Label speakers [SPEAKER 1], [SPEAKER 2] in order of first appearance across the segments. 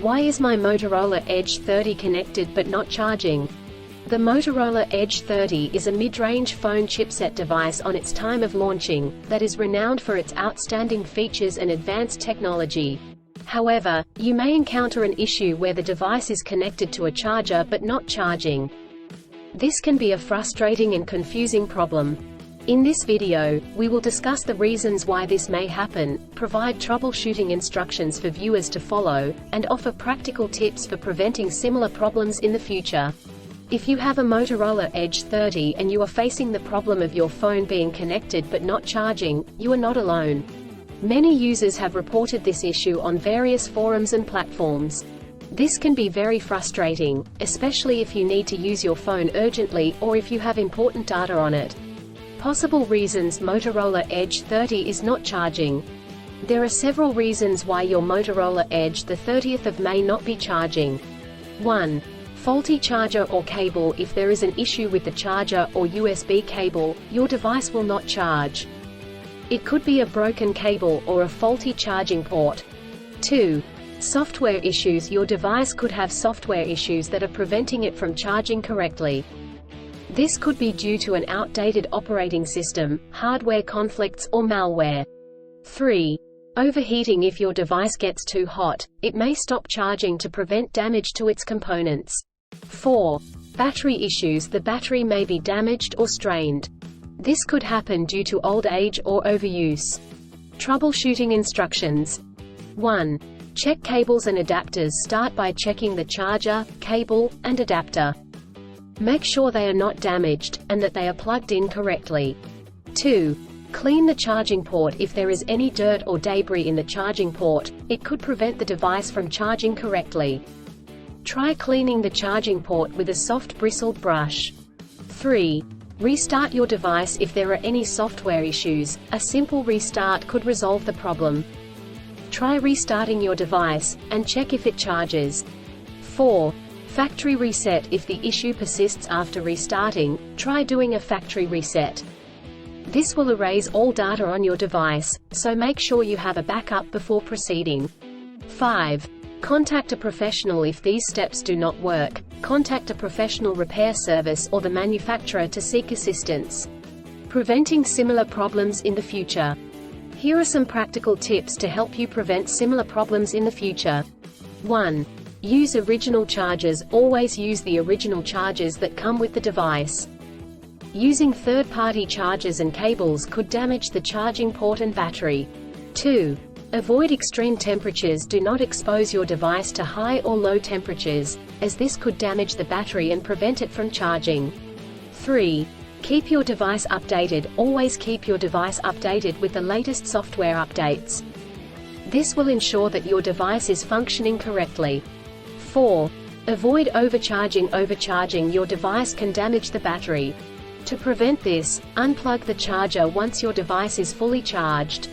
[SPEAKER 1] Why is my Motorola Edge 30 connected but not charging? The Motorola Edge 30 is a mid-range phone chipset device on its time of launching, that is renowned for its outstanding features and advanced technology. However, you may encounter an issue where the device is connected to a charger but not charging. This can be a frustrating and confusing problem. In this video, we will discuss the reasons why this may happen, provide troubleshooting instructions for viewers to follow, and offer practical tips for preventing similar problems in the future. If you have a Motorola Edge 30 and you are facing the problem of your phone being connected but not charging, you are not alone. Many users have reported this issue on various forums and platforms. This can be very frustrating, especially if you need to use your phone urgently or if you have important data on it. Possible reasons Motorola Edge 30 is not charging. There are several reasons why your Motorola Edge the 30th of May not be charging. 1. Faulty charger or cable. If there is an issue with the charger or USB cable, your device will not charge. It could be a broken cable or a faulty charging port. 2. Software issues. Your device could have software issues that are preventing it from charging correctly. This could be due to an outdated operating system, hardware conflicts or malware. 3. Overheating. If your device gets too hot, it may stop charging to prevent damage to its components. 4. Battery issues. The battery may be damaged or strained. This could happen due to old age or overuse. Troubleshooting instructions. 1. Check cables and adapters. Start by checking the charger, cable, and adapter. Make sure they are not damaged, and that they are plugged in correctly. 2. Clean the charging port. If there is any dirt or debris in the charging port, it could prevent the device from charging correctly. Try cleaning the charging port with a soft bristled brush. 3. Restart your device. If there are any software issues, a simple restart could resolve the problem. Try restarting your device, and check if it charges. 4. Factory reset. If the issue persists after restarting, try doing a factory reset. This will erase all data on your device, so make sure you have a backup before proceeding. 5. Contact a professional. If these steps do not work, contact a professional repair service or the manufacturer to seek assistance. Preventing similar problems in the future. Here are some practical tips to help you prevent similar problems in the future. 1. Use original chargers. Always use the original chargers that come with the device. Using third-party chargers and cables could damage the charging port and battery. 2. Avoid extreme temperatures. Do not expose your device to high or low temperatures, as this could damage the battery and prevent it from charging. 3. Keep your device updated. Always keep your device updated with the latest software updates. This will ensure that your device is functioning correctly. 4. Avoid overcharging. Overcharging your device can damage the battery. To prevent this, unplug the charger once your device is fully charged.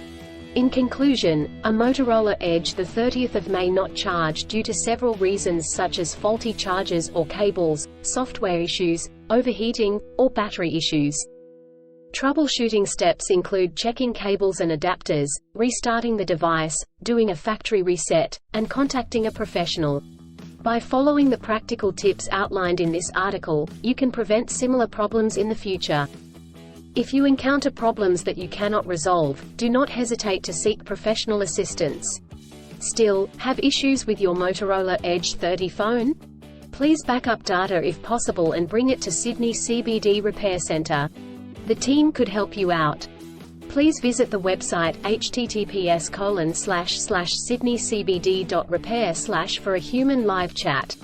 [SPEAKER 1] In conclusion, a Motorola Edge the 30th of May not charge due to several reasons such as faulty chargers or cables, software issues, overheating, or battery issues. Troubleshooting steps include checking cables and adapters, restarting the device, doing a factory reset, and contacting a professional. By following the practical tips outlined in this article, you can prevent similar problems in the future. If you encounter problems that you cannot resolve, do not hesitate to seek professional assistance. Still, have issues with your Motorola Edge 30 phone? Please back up data if possible and bring it to Sydney CBD Repair Centre. The team could help you out. Please visit the website https://sydneycbd.repair/ for a human live chat.